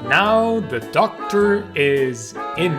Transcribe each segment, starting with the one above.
Now the doctor is in.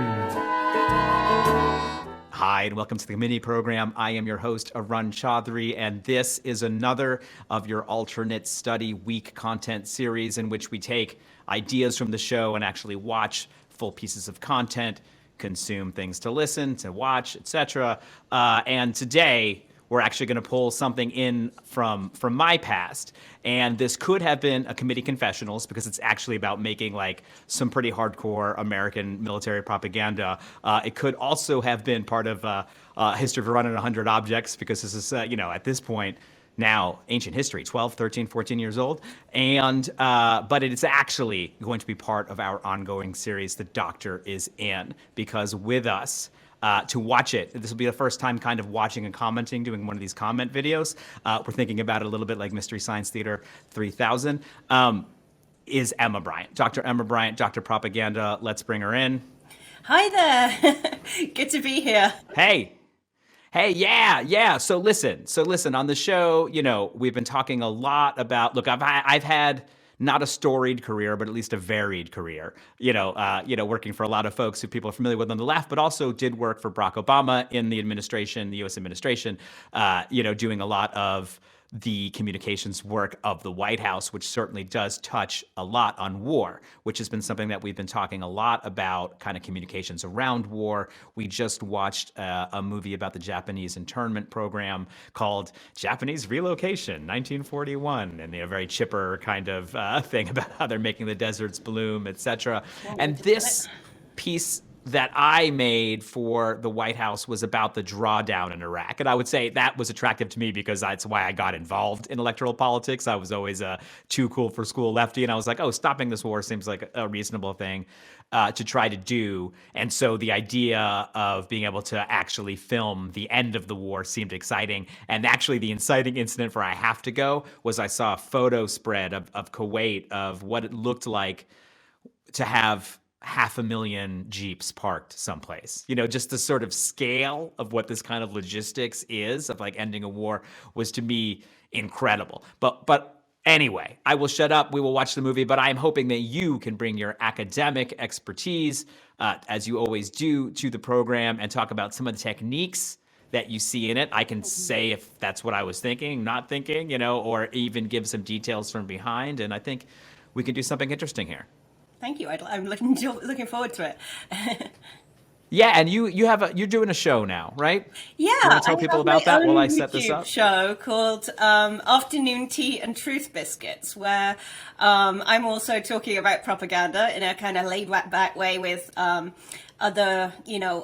Hi, and welcome to the mini program. I am your host, Arun Chaudhary, and this is another of your alternate study week content series in which we take ideas from the show and actually watch full pieces of content, consume things to listen, to watch, etc. And today, we're actually going to pull something in from my past. And this could have been a committee confessionals because it's actually about making like some pretty hardcore American military propaganda. It could also have been part of History of Running 100 Objects because this is, at this point, now ancient history, 12, 13, 14 years old. And but it is actually going to be part of our ongoing series, The Doctor is In, because with us, to watch it. This will be the first time kind of watching and commenting, doing one of these comment videos. We're thinking about it a little bit like Mystery Science Theater 3000, is Emma Briant. Dr. Emma Briant, Dr. Propaganda. Let's bring her in. Hi there. Good to be here. Hey, yeah. So listen, on the show, we've been talking a lot about, look, I've had not a storied career, but at least a varied career, working for a lot of folks who people are familiar with on the left, but also did work for Barack Obama in the administration, the U.S. administration, doing a lot of the communications work of the White House, which certainly does touch a lot on war, which has been something that we've been talking a lot about, kind of communications around war. We just watched a movie about the Japanese internment program called Japanese Relocation, 1941, and a very chipper kind of thing about how they're making the deserts bloom, etc. And this piece that I made for the White House was about the drawdown in Iraq. And I would say that was attractive to me because that's why I got involved in electoral politics. I was always a too cool for school lefty. And I was like, stopping this war seems like a reasonable thing to try to do. And so the idea of being able to actually film the end of the war seemed exciting. And actually the inciting incident for I have to go was I saw a photo spread of Kuwait of what it looked like to have 500,000 Jeeps parked someplace. Just the sort of scale of what this kind of logistics is of like ending a war was to me incredible. But anyway, I will shut up. We will watch the movie, but I'm hoping that you can bring your academic expertise, as you always do, to the program and talk about some of the techniques that you see in it. I can say if that's what I was thinking, not thinking, or even give some details from behind. And I think we can do something interesting here. Thank you. I'm looking forward to it. Yeah, and you're doing a show now, right? Yeah, you want to tell people about that while I set this up? Show called Afternoon Tea and Truth Biscuits, where I'm also talking about propaganda in a kind of laid-back way with other,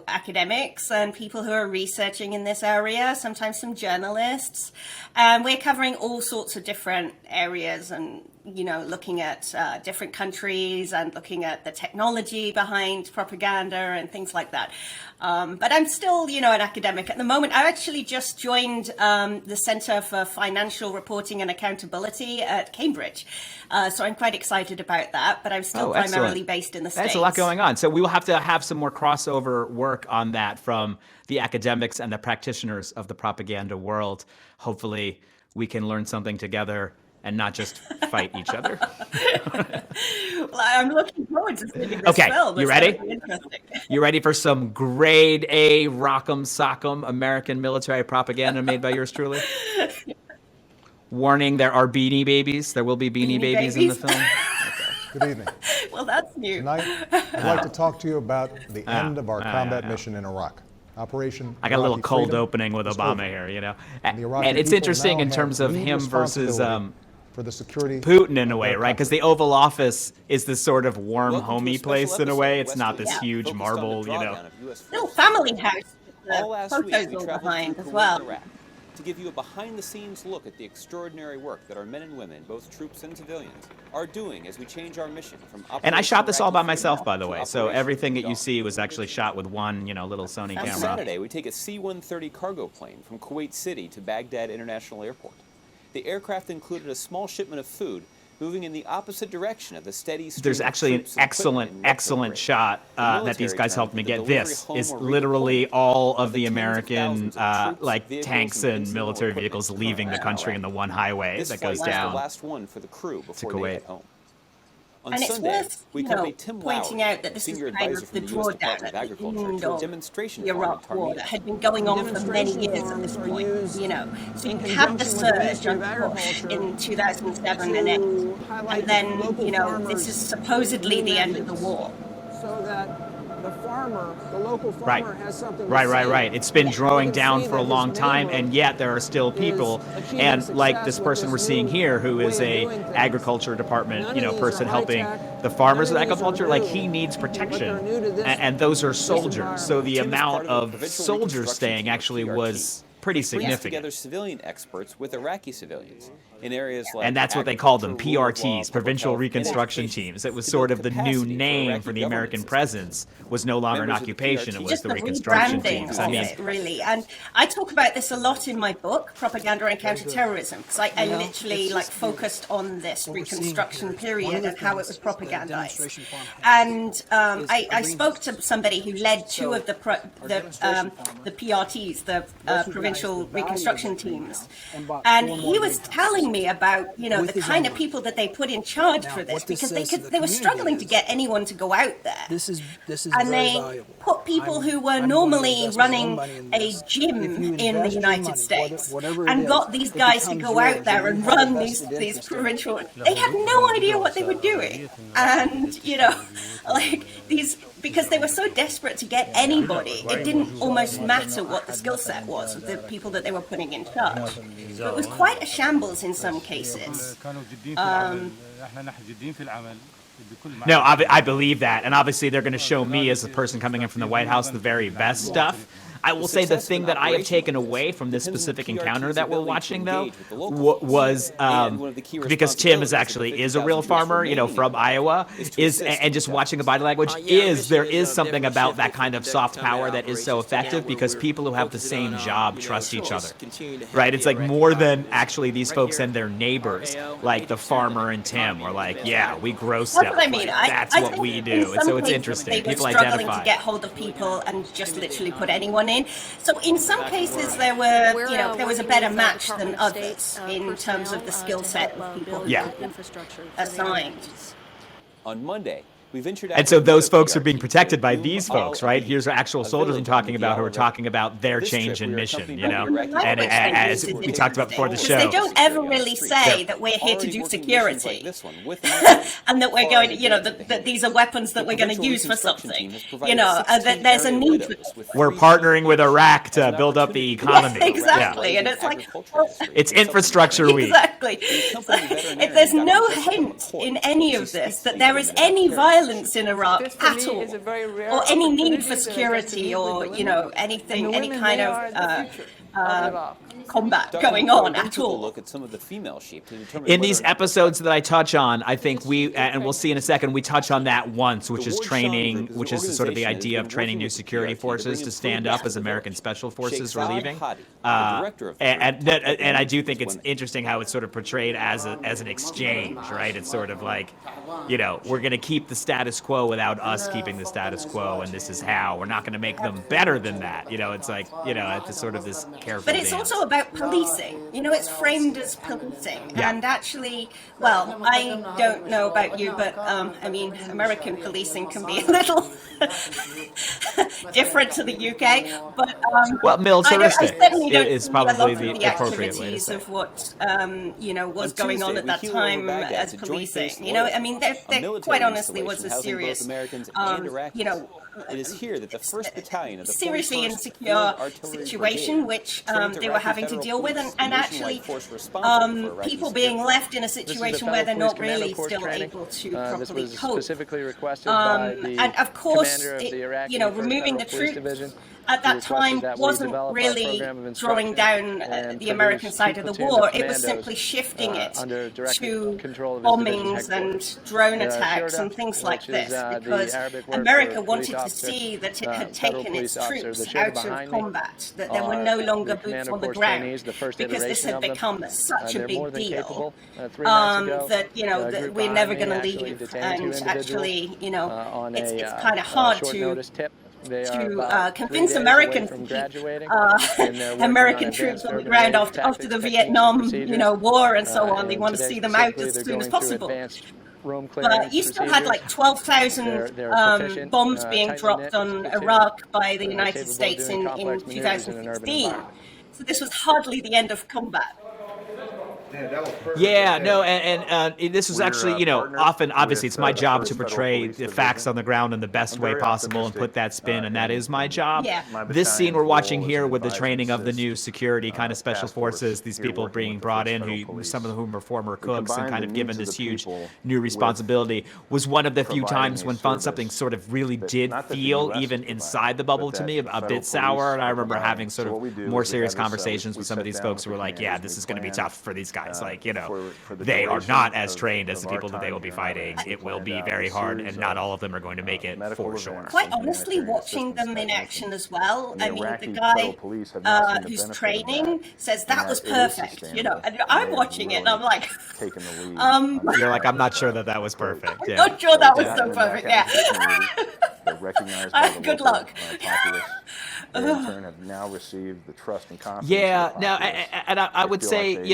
academics and people who are researching in this area, sometimes some journalists. And we're covering all sorts of different areas and, looking at different countries and looking at the technology behind propaganda and things like that. But I'm still, an academic at the moment. I actually just joined the Center for Financial Reporting and Accountability at Cambridge. So I'm quite excited about that, but I'm still primarily based in the States. That's a lot going on. So we will have to have some more crossover work on that from the academics and the practitioners of the propaganda world. Hopefully we can learn something together and not just fight each other. Well, I'm looking forward to seeing this film. Okay, you ready? You ready for some grade A rock'em sock'em American military propaganda made by yours truly? Warning, there are Beanie Babies. There will be Beanie Babies in the film. Okay. Good evening. Well, that's new. Tonight, I'd like to talk to you about the end of our combat mission in Iraq. Operation I got a little cold Freedom opening with Obama here, And it's interesting in terms of him versus for the security Putin in a way, right? Because the Oval Office is this sort of warm, homey place in a way. It's not this huge marble, Little family house. The photos all behind as well. To give you a behind-the-scenes look at the extraordinary work that our men and women, both troops and civilians, are doing as we change our mission from. And I shot this all by myself, by the way. So everything that you see was actually shot with one, little Sony camera. On Saturday, we take a C-130 cargo plane from Kuwait City to Baghdad International Airport. The aircraft included a small shipment of food moving in the opposite direction of the steady stream. There's actually an excellent shot that these guys helped me get. This is literally all of the American tanks and military vehicles leaving the country in the one highway that goes down the last one for the crew before to Kuwait. they head home. On And it's Sunday, worth, we you accompanied know, Tim pointing Lowry, out that a this is senior kind advisor of the from the U.S. drawdown Department at of the Agriculture, end to a of demonstration the farm in Iraq War Taormina. that had been going on for many years at this point, you know. So you had the surge and push in 2007 and 8, and then, you know, this is supposedly the end of the war. So that the farmer, the local Right. farmer has something to Right, right, say. right. It's been drawing He can down see for a that his long time, neighbor and yet there are still people, achieving and like this success with person we're this seeing new here, who is way a of doing things. agriculture department, None you know, of these are person helping high-tech, the farmers with none of these are agriculture. Like new, he needs but protection, they're new to this- and those are soldiers. So the Tim is part amount of the of Provincial soldiers Reconstruction staying Team, or actually PRT. was pretty It brings significant. together civilian experts with Iraqi civilians in areas like And that's what they called them, agriculture, rule of law, PRTs, public Provincial health, and Reconstruction education, Teams. It was to sort build of the new capacity for name Iraqi for the government American systems. presence, was no longer an Members of the occupation, it PRT was Just the the Reconstruction rebranding Teams. of I mean, it, really. And I talk about this a lot in my book, Propaganda and Counterterrorism, because I literally like focused on this Reconstruction period and how it was propagandized. And I spoke to somebody who led two of the PRTs, the Provincial Reconstruction Teams, and he was telling me about, you know, the kind of people that they put in charge for this, because they were struggling to get anyone to go out there. This is And very they valuable. put people who were I'm normally going to invest my own running money in a this. gym If you in the invest your United money, States whatever it and is, got these it guys to becomes go out yours, there and and you have a run vested these interest in it. provincial, they had no idea what they were doing. And, you know, like these, because they were so desperate to get anybody, it didn't almost matter what the skill set was of the people that they were putting in charge. So it was quite a shambles in some cases. no, I believe that. And obviously they're going to show me as a person coming in from the White House the very best stuff. I will say the thing that I have taken away from this specific encounter that we're watching, though, was because Tim is a real farmer, you know, from Iowa, and just watching the body language there is something about that kind of soft power that is so effective, because people who have the same job trust each other, right? It's like more than actually these folks and their neighbors, like the farmer and Tim were like, yeah, we grow stuff. That's what I mean. That's I what think we in do. And some so it's cases interesting. They were People struggling identify. to get hold of people and just literally put anyone in. So in some cases there were, you know, there was a better match than others in terms of the skill set of people who Yeah. were assigned. On Monday, we ventured out And so to those the folks are PRT being protected by Boom these Al folks, right? Aid, Here's actual a soldiers I'm village talking on the about who are River. talking about their This change trip, in we were mission, accompanied you by know? the Iraqi And government as is we talked about before the Because show. they don't ever really say that we're here to do security and that we're going to, you know, that these are weapons that we're going to use for something. You know, that there's a need for this. We're partnering with Iraq to build up the economy. Yes, exactly. Yeah. And it's like, well, It's infrastructure week. exactly. So if there's no hint in any of this that there is any violence in Iraq at all, or any need for security, or, you know, anything, any kind of combat going on at all. Look at some of the female sheep to determine In whether these or not episodes that I touch on, I think and we'll see in a second, we touch on that once, which is training, which is sort of the idea of training new security forces to stand up as American special forces were leaving. And I do think it's interesting how it's sort of portrayed as an exchange, right? It's sort of like, you know, we're going to keep the status quo without us keeping the status quo, and this is how. We're not going to make them better than that. You know, it's like, you know, it's sort of this careful But it's dance. also about policing. You know, it's framed as policing. Yeah. And actually, well, I don't know about you, but I mean, American policing can be a little different to the UK. But Well, militaristic I certainly don't is see probably a lot of the the appropriate way to activities say it. of what you know was On going on Tuesday, at that we heeled over time Baghdad as to join policing. base You know, I Lloyd, mean, a there military quite honestly was a installation housing both serious, Americans and Iraqis. you know, It is here that the 1st Battalion of the seriously 41st insecure Field Artillery situation Brigade, which trained they were Iraqi having to federal deal with, police, and the actually nationwide force responsible for Iraqi people security. being left in a situation where they're not really still able to This properly was cope. specifically requested by the And of course, commander of the Iraqi you know, 1st removing the Federal Police troops Division. at that requested time that we wasn't develop our really program of drawing instruction down and the American produce side two of the platoons war. of It was commandos, simply shifting it under direct to control of his division bombings and headquarters. drone The attacks Shurda, and things like which is, this, the because Arabic word America for wanted police to officer, see that it had federal taken its police officer. troops The Shurda out of behind me combat, that there were are no longer the boots Commando on the Corps ground, trainees, the first because this iteration had of them. become such a They're more big than deal capable. 3 nights ago, that, you know, a that group we're behind never me going to actually leave. detained 2 And individuals, actually, you know, on it's a kind of hard short to notice tip. They are about 3 convince days American away from to keep graduating, and they're working American on troops advanced on the urban ground raid after the tactics, Vietnam, techniques, you know, war and so procedures. on. They And want to today see them out specifically, as they're soon as going through possible. advanced room clearance but you still had like procedures. 12,000 They're proficient, bombs being tightly dropped knit, on sophisticated, Iraq by the and United capable of States doing in complex maneuvers in an urban 2015. environment. So this was hardly the end of combat. Yeah, no, and this was actually, often, obviously, it's my job to portray the facts on the ground in the best way possible and put that spin, and that is my job. Yeah. This scene we're watching here with the training of the new security kind of special forces, these people being brought in, who some of whom are former cooks and kind of given this huge new responsibility, was one of the few times when something sort of really did feel, even inside the bubble to me, a bit sour. And I remember having sort of more serious conversations with some of these folks who were like, yeah, this is going to be tough for these guys. Like, they are not as trained as the people that they will be fighting. It will be very hard, and not all of them are going to make it for sure. Quite honestly, watching them in action as well, I mean, the guy who's training says that was perfect, and I'm watching it and I'm like, You're like, I'm not sure that was perfect. I'm Yeah. not sure that was so perfect, yeah. They're recognized by the Good local, luck. populace. They in turn have now received the trust and confidence. Yeah, of the now, populace. and I would They feel say, like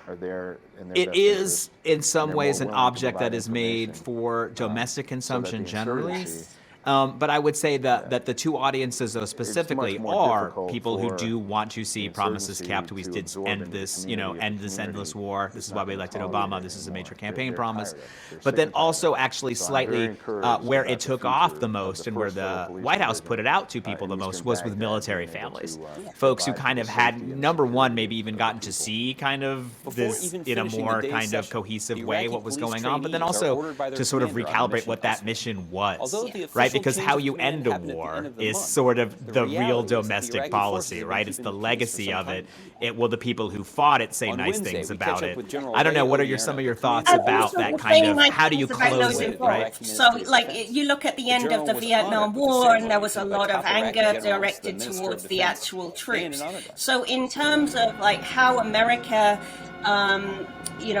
they are there in their it best is interest, in some and they're ways more an willing to object provide that is made information, for domestic so that consumption the generally. insurgency But I would say that the two audiences, though, specifically, more are difficult people who for do want to see the promises insurgency kept. We to did absorb end into the this, community end if this community endless war. is This is not why we gonna elected tolerate Obama. it This is a anymore. major They're campaign tired promise. of it. They're But sick then and tired also of it. actually So I'm very slightly encouraged where about it the took off future the of most the and where First Federal the Police White House Division, put it out to people in the most Eastern was with Baghdad, military being able families. to, Folks who provide kind the of had, safety and number one, security maybe even of gotten to people. see kind of Before this even in a finishing the more day's kind of session, cohesive the way Iraqi what was police going on, but then trainees are also ordered by their to sort of commander on a recalibrate mission what that elsewhere. mission was, Although the right? official Because change how of you command end a happened at the war end of the is month, sort of the the real reality is that the domestic Iraqi forces policy, have been right? It's keeping the the peace for legacy some of it. time. It will the people who fought it say On nice Wednesday, things we about catch up it. with General I don't know. What are Ray your some of your O'Leary, thoughts the And about also that we're kind saying of nice how do you things about close those it, involved. right? So, like, you look at the end of general the was Vietnam honored with the War, and there ceremony was a by lot of top Iraqi anger generals, the directed Minister of towards the Defense, actual and troops. in honor. So, in terms of like how America,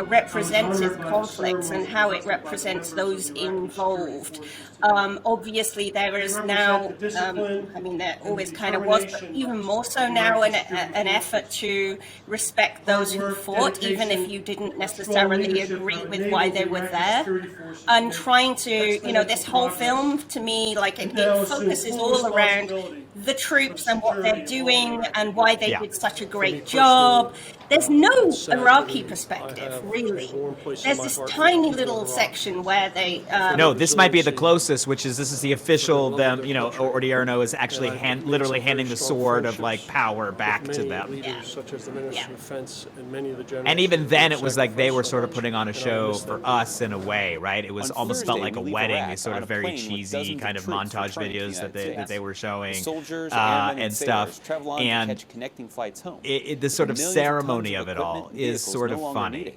represented conflicts and how it represents those involved. Obviously, there is now, there always kind of was, but even more so now, an effort to respect those who fought, even if you didn't necessarily agree with why they were there. And trying to, this whole film, to me, like, it focuses all around the troops and what they're doing and why they did such a great job. There's no Iraqi perspective, really. There's this tiny little section where they... No, this might be the closest, which is this is the official, Odierno is actually literally handing the sword of, like, power back to them. And even then, it was like they were sort of putting on a show for us in a way, right? It was On almost felt Thursday, like a we leave wedding, Iraq these sort on of a very plane with cheesy dozens kind of of troops montage returning to the videos that United they were showing, Soldiers, airmen, and sailors stuff. travel on to And catch connecting flights home. the sort of Millions of tons ceremony of of it all equipment and is vehicles sort no of longer funny, needed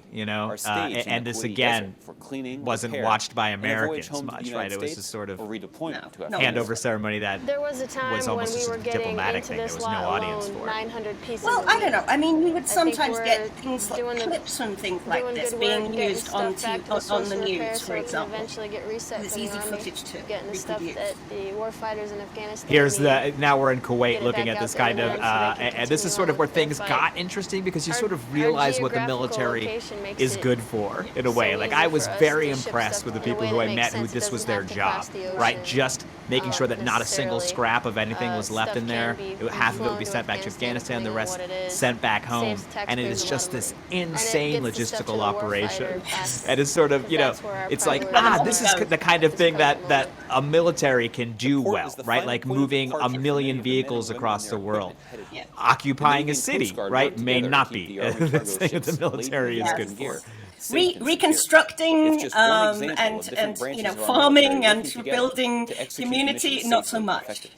are staged in and the this Kuwaiti again desert for cleaning, wasn't repair, watched by and a voyage Americans home to the much, United right? It was States just sort of or redeployment to No. Afghanistan. handover ceremony that There was a time was almost when we just were a getting diplomatic into thing. There this was no lot audience alone, for it. 900 pieces Well, of I don't know. meat. I mean, we would think sometimes we're get things like doing the- clips and things like doing this good being work, getting used stuff on back to the on source the of repair news, so for it can example. eventually get reset There's for the easy army, footage to getting the stuff reproduce. that the warfighters in Afghanistan Here's need. now we're in Kuwait Get it looking back at out this there kind of, and then so they can and this is continue sort of on where with their things fight. got interesting because you Our- sort of our realize what the geographical military location makes is it good for in a so way. Like easy I was for us very to ship impressed stuff with the in a people way who that I makes met who sense. It this was doesn't their have to job, cross the right? ocean, Just making sure that not a single necessarily. scrap of anything was left Stuff in there. can be Half of it would flown be to sent back to Afghanistan, Afghanistan, the depending on rest what it is. sent back home, Saves and it taxpayers is a lot just of this money. And it insane gets the stuff to logistical the operation. warfighter fast, And it's sort of, because that's where our it's like, priority this is. is the kind of thing that Present moment. a military can do port well, is the right? final Like point of moving departure a for million many of the men and vehicles women across on the their world. equipment headed here. Occupying The a Navy and city, Coast Guard right, work may together not to keep be the Army the cargo thing that the ships military is laden good with for. gear safe and secure. Reconstructing It's just one example of and different branches of our farming military and working together rebuilding to execute the community, mission not so safely and much. effectively.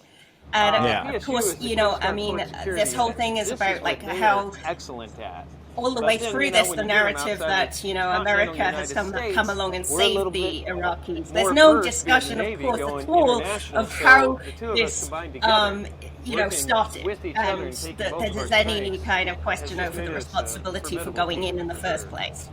And Yeah. of course, this whole thing is about like how excellent at. all the way through this, the narrative that, America has come along and saved the Iraqis. There's no discussion, of course, at all of how this, started, and that there's any kind of question over the responsibility for going in the first place.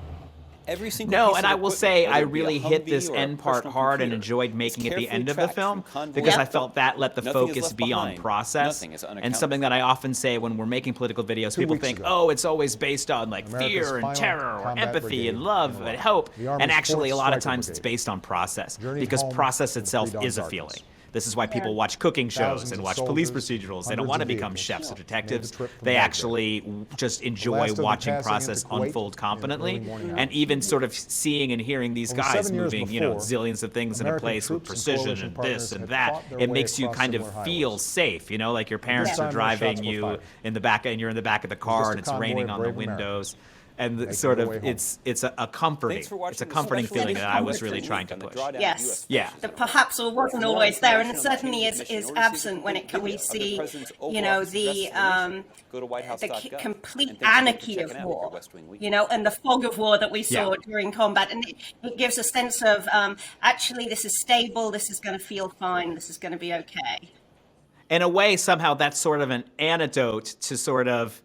Every single No, piece and of I will equipment, say I whether it be a really hit Humvee this or a end part personal hard and computer, enjoyed is making it the carefully end of the tracked film from convoy because to I felt that let the Nothing is focus left be on behind. process. Nothing is And unaccounted something that for. I often say when we're making political videos, 2 people weeks think, ago, oh, it's always based on like America's fear and final terror or combat empathy brigade and love in and Iraq. hope. The Army's And actually, a 4th lot of Striker times it's Brigade based on process journeyed because home process from itself pre-dawn is a darkness. feeling. This is why people watch cooking shows Thousands and of watch police soldiers, procedurals. They don't hundreds want to of become vehicles chefs or made the detectives. trip from They Baghdad. actually just The enjoy last of them watching passing process into Kuwait unfold in the confidently early morning and hours. even sort of seeing and hearing these Over guys 7 years moving, before, zillions of things in a American place with troops and precision coalition and partners this and had that. fought their It way makes you across kind of similar feel highways. safe, like your parents This are time, no driving shots were you fired. in the back and you're in the back of the car just and a it's convoy raining of on the brave Americans windows. And making sort their of way home. it's a comforting, Thanks for watching it's a this comforting special feeling that I was edition really of trying to on the push. Drawdown of Yes. US Yeah. That perhaps wasn't For more always there, and information on the certainly Kansas is mission, or to see absent the when complete it we video of the see, president's Oval you know, Office address the to the nation, go to whitehouse.gov. complete And thanks again for anarchy checking of out your war, West Wing Week. and the fog of war that we saw Yeah. during combat, and it gives a sense of actually this is stable, this is going to feel fine, this is going to be okay. In a way, somehow that's sort of an antidote to sort of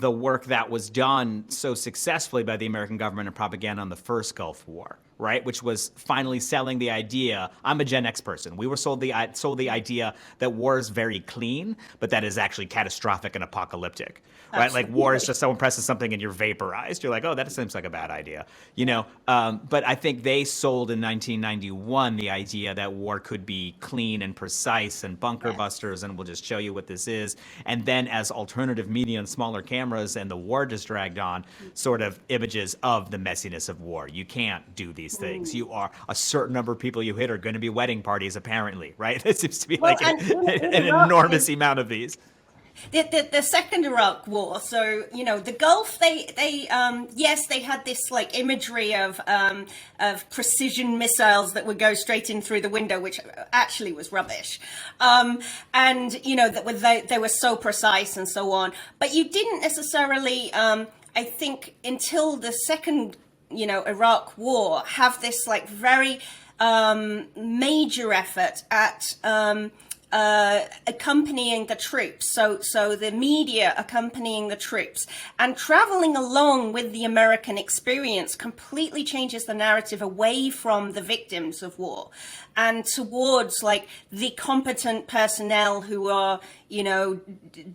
the work that was done so successfully by the American government and propaganda on the first Gulf War, right? Which was finally selling the idea. I'm a Gen X person. We were sold the idea that war is very clean, but that is actually catastrophic and apocalyptic, right? Like war is just someone presses something and you're vaporized. You're like, oh, that seems like a bad idea, But I think they sold in 1991 the idea that war could be clean and precise and bunker busters, and we'll just show you what this is. And then as alternative media and smaller cameras and the war just dragged on, sort of images of the messiness of war. You can't do these things. You are a certain number of people you hit are going to be wedding parties, apparently, right? It seems to be like an enormous amount of these. The second Iraq War, so the Gulf, they yes, they had this like imagery of precision missiles that would go straight in through the window, which actually was rubbish, and that they were so precise and so on. But you didn't necessarily, I think, until the second Iraq War, have this like very major effort at accompanying the troops, so the media accompanying the troops and traveling along with the American experience completely changes the narrative away from the victims of war and towards like the competent personnel who are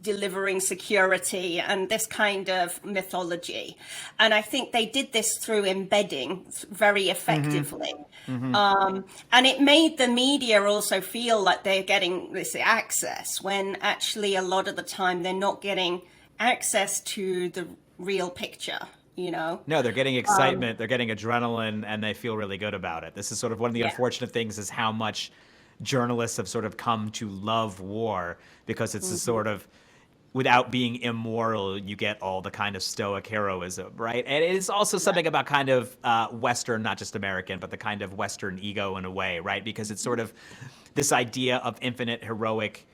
delivering security and this kind of mythology. And I think they did this through embedding very effectively. And it made the media also feel like they're getting this access when actually a lot of the time they're not getting access to the real picture. No, they're getting excitement, they're getting adrenaline, and they feel really good about it. This is sort of one of the unfortunate things is how much journalists have sort of come to love war because it's a sort of, without being immoral, you get all the kind of stoic heroism, right? And it is also something about kind of Western, not just American, but the kind of Western ego in a way, right? Because it's sort of this idea of infinite heroic,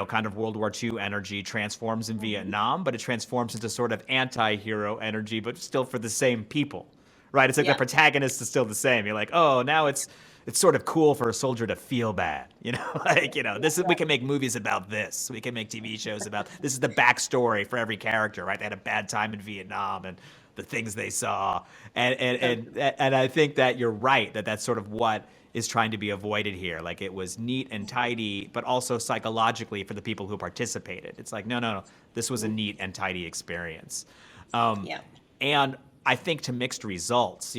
kind of World War II energy transforms in Vietnam, but it transforms into sort of anti-hero energy, but still for the same people, right? It's like the protagonist is still the same. You're like, oh, now it's sort of cool for a soldier to feel bad, this is, we can make movies about this. We can make TV shows about, this is the backstory for every character, right? They had a bad time in Vietnam and the things they saw. And I think that you're right, that's sort of what is trying to be avoided here. Like it was neat and tidy, but also psychologically for the people who participated. It's like, no, this was a neat and tidy experience. And I think to mixed results,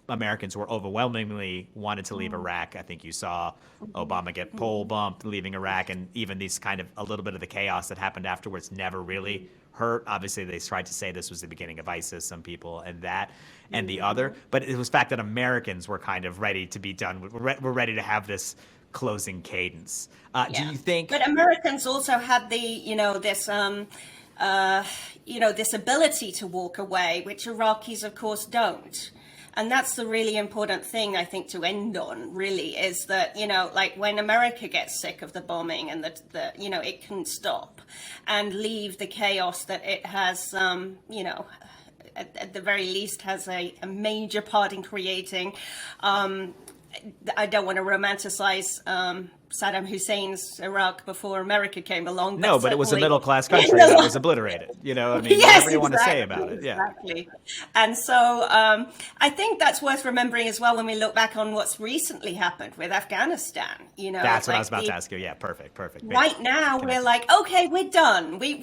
Americans were overwhelmingly wanted to leave Iraq. I think you saw Obama get poll bumped leaving Iraq, and even these kind of a little bit of the chaos that happened afterwards never really hurt. Obviously, they tried to say this was the beginning of ISIS, some people, and that, and the other. But it was the fact that Americans were kind of ready to be done. We're ready to have this closing cadence. Do you think? But Americans also had this ability to walk away, which Iraqis, of course, don't. And that's the really important thing, I think, to end on, really, is that, like when America gets sick of the bombing and it can stop and leave the chaos that it has, at the very least has a major part in creating. I don't want to romanticize Saddam Hussein's Iraq before America came along. No, but it was a certainly middle-class country that was obliterated. You know, I mean, Yes, whatever you want to say about it. Yeah. exactly. And so I think that's worth remembering as well when we look back on what's recently happened with Afghanistan. You know, That's what I like was about to ask you. Yeah, perfect. Right now, we're like, okay, we're done. We've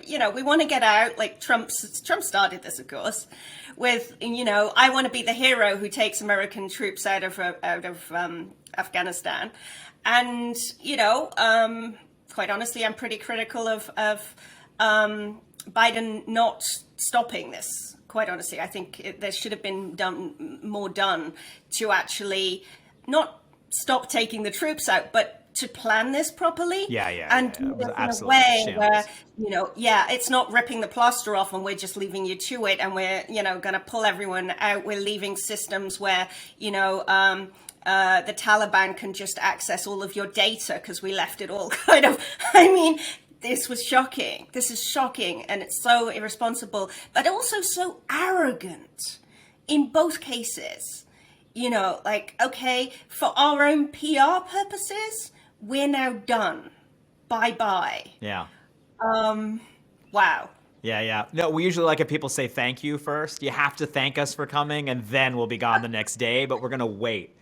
you know, we want to get out. Like Trump started this, of course, with, you know, I want to be the hero who takes American troops out of Afghanistan. And, you know, quite honestly, I'm pretty critical of Biden not stopping this. Quite honestly, I think there should have been more done to actually not stop taking the troops out, but to plan this properly. And do this in a way where, you know, it's not ripping the plaster off and we're just leaving you to it and we're, you know, going to pull everyone out. We're leaving systems where, you know, the Taliban can just access all of your data because we left it all kind of, I mean, this was shocking. This is shocking, and it's so irresponsible, but also so arrogant in both cases. You know, like, okay, for our own PR purposes, we're now done. Bye-bye. Yeah. Wow. Yeah. No, we usually like if people say thank you first. You have to thank us for coming, and then we'll be gone the next day, but we're going to wait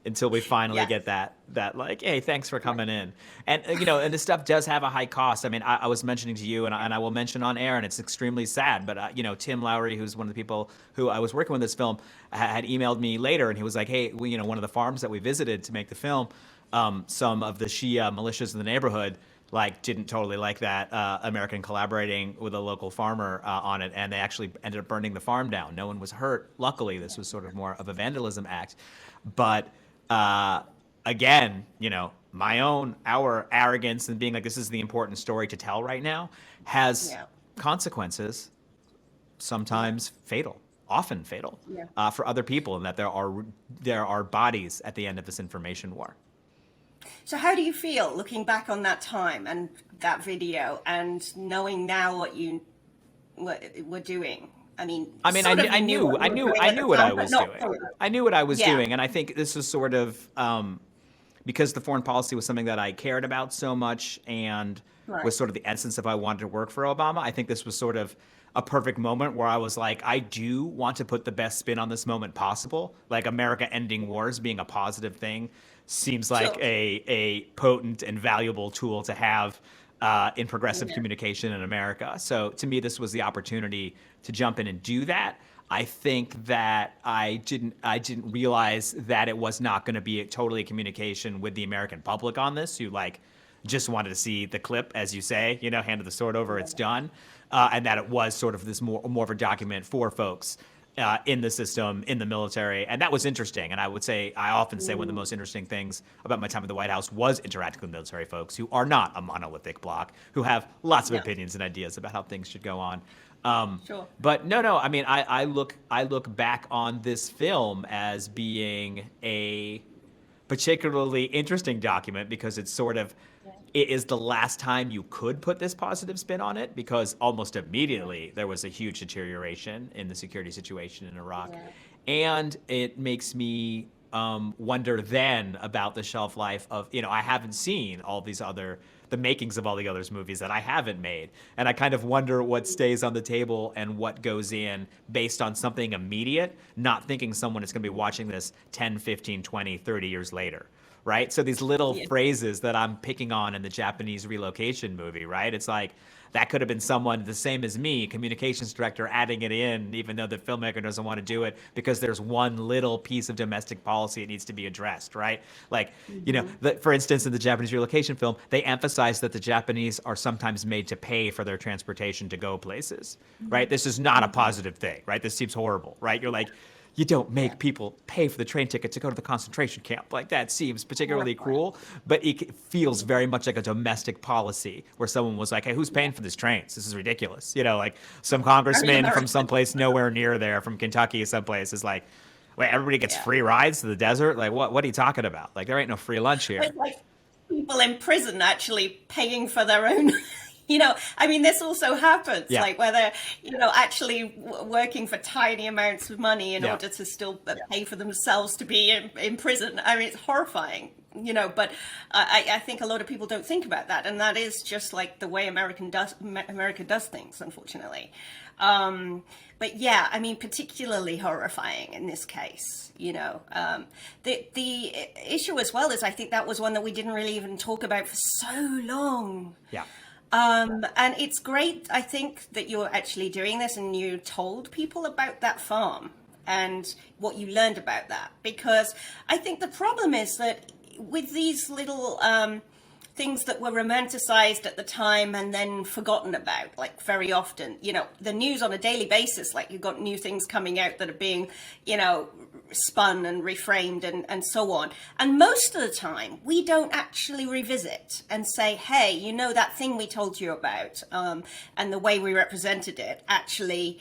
until we finally get that like, hey, thanks for coming in. And, you know, and this stuff does have a high cost. I mean, I was mentioning to you, and I will mention on air, and it's extremely sad, but, you know, Tim Lowry, who's one of the people who I was working with this film, had emailed me later, and he was like, hey, you know, one of the farms that we visited to make the film, some of the Shia militias in the neighborhood, like, didn't totally like that American collaborating with a local farmer on it, and they actually ended up burning the farm down. No one was hurt. Luckily, this was sort of more of a vandalism act. But again, you know, our arrogance and being like, this is the important story to tell right now has consequences, sometimes fatal, often fatal, for other people, and that there are bodies at the end of this information war. So how do you feel looking back on that time and that video and knowing now what you were doing? I knew what I was doing. I knew what I was doing, and I think this was sort of because the foreign policy was something that I cared about so much and was sort of the essence of I wanted to work for Obama. I think this was sort of a perfect moment where I was like, I do want to put the best spin on this moment possible. Like, America ending wars being a positive thing seems like a potent and valuable tool to have in progressive communication in America. So to me, this was the opportunity to jump in and do that. I think that I didn't realize that it was not going to be totally a communication with the American public on this, who like just wanted to see the clip, as you say, you know, handed the sword over, it's done, and that it was sort of this more of a document for folks in the system, in the military. And that was interesting. And I often say one of the most interesting things about my time at the White House was interacting with military folks who are not a monolithic bloc, who have lots of opinions and ideas about how things should go on. But no, I mean, I look back on this film as being a particularly interesting document because it's sort of, it is the last time you could put this positive spin on it, because almost immediately there was a huge deterioration in the security situation in Iraq. And it makes me wonder then about the shelf life of, you know, I haven't seen all these the makings of all the others movies that I haven't made. And I kind of wonder what stays on the table and what goes in based on something immediate, not thinking someone is going to be watching this 10, 15, 20, 30 years later. Right? So these little phrases that I'm picking on in the Japanese relocation movie, right? It's like, that could have been someone the same as me, communications director, adding it in, even though the filmmaker doesn't want to do it because there's one little piece of domestic policy that needs to be addressed, right? Like, you know, for instance, in the Japanese relocation film, they emphasize that the Japanese are sometimes made to pay for their transportation to go places, right? This is not a positive thing, right? This seems horrible, right? You're like, you don't make people pay for the train ticket to go to the concentration camp. Like, that seems particularly cruel, but it feels very much like a domestic policy where someone was like, hey, who's paying for these trains? This is ridiculous. You know, like some congressman from someplace nowhere near there, from Kentucky someplace, is like, wait, everybody gets free rides to the desert? Like, what are you talking about? Like, there ain't no free lunch here. It's like people in prison actually paying for their own... You know, I mean, this also happens, like where they're, you know, actually working for tiny amounts of money in order to still pay for themselves to be in prison. I mean, it's horrifying. but I think a lot of people don't think about that, and that is just like the way America does things, unfortunately. But yeah, I mean, particularly horrifying in this case. The issue as well is I think that was one that we didn't really even talk about for so long. Yeah. And it's great, I think, that you're actually doing this and you told people about that farm and what you learned about that. Because I think the problem is that with these little things that were romanticized at the time and then forgotten about, like very often, the news on a daily basis, like you've got new things coming out that are being, spun and reframed and so on. And most of the time, we don't actually revisit and say, hey, that thing we told you about and the way we represented it, actually,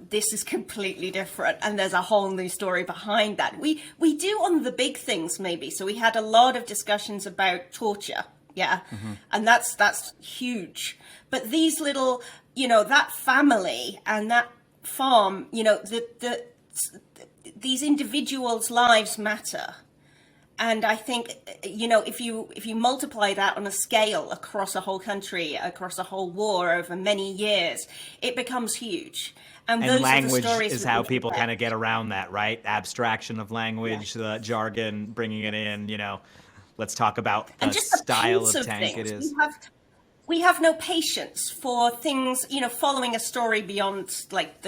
this is completely different. And there's a whole new story behind that. We do on the big things, maybe. So we had a lot of discussions about torture. Yeah. Mm-hmm. And that's huge. But these little, that family and that farm, these individuals' lives matter. And I think, if you multiply that on a scale across a whole country, across a whole war over many years, it becomes huge. And those language are the stories is how people kind of get around that, right? Abstraction of language, the jargon, bringing it in, Let's talk about the style of tank it is. We have no patience for things, following a story beyond like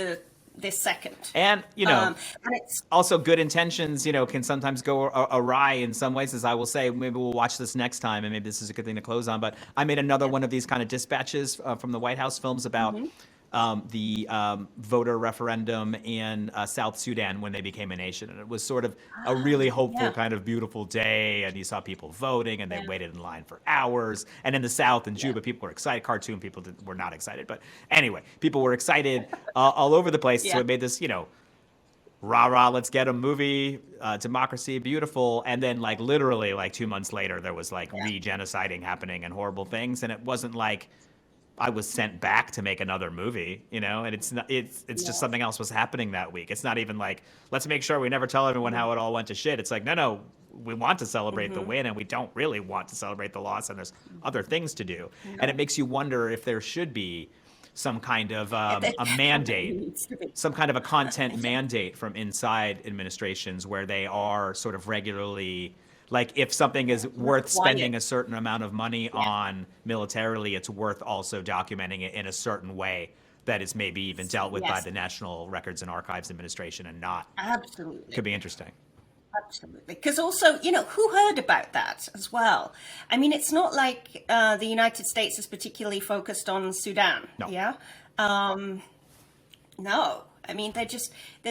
this second. And, and it's also good intentions, can sometimes go awry in some ways, as I will say. Maybe we'll watch this next time, and maybe this is a good thing to close on. But I made another one of these kind of dispatches from the White House films about the voter referendum in South Sudan when they became a nation. And it was sort of a really hopeful kind of beautiful day. And you saw people voting, and they waited in line for hours. And in the South, in Juba, people were excited. Cartoon people were not excited. But anyway, people were excited all over the place. So it made this, rah-rah, let's get a movie, democracy, beautiful. And then literally 2 months later, there was re-genociding happening and horrible things. And it wasn't like I was sent back to make another movie, and it's just something else was happening that week. It's not even like, let's make sure we never tell everyone how it all went to shit. It's like, no, we want to celebrate the win, and we don't really want to celebrate the loss, and there's other things to do. And it makes you wonder if there should be some kind of a mandate, some kind of a content mandate from inside administrations where they are sort of regularly, if something is worth spending a certain amount of money on militarily, it's worth also documenting it in a certain way that is maybe even dealt with by the National Records and Archives Administration and not. Absolutely. Could be interesting. Absolutely. Because also, who heard about that as well? I mean, it's not like the United States is particularly focused on Sudan. No. Yeah. No. I mean, there's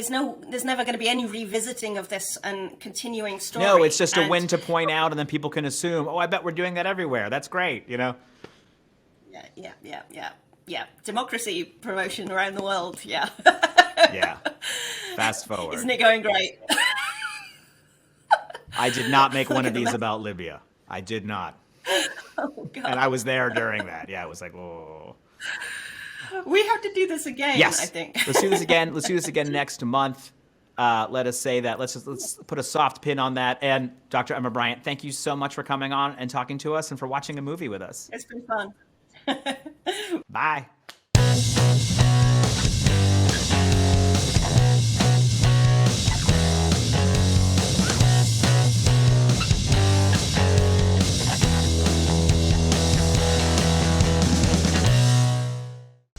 never going to be any revisiting of this and continuing story. No, it's just a win to point out, and then people can assume, I bet we're doing that everywhere. That's great, Yeah. Democracy promotion around the world, yeah. Yeah. Fast forward. Isn't it going great? I did not make one of these about Libya. I did not. Oh, God. And I was there during that. Yeah, it was like, whoa. We have to do this again, yes. I think. Let's do this again. Let's do this again next month. Let us say that. Let's put a soft pin on that. And Dr. Emma Briant, thank you so much for coming on and talking to us and for watching a movie with us. It's been fun. Bye.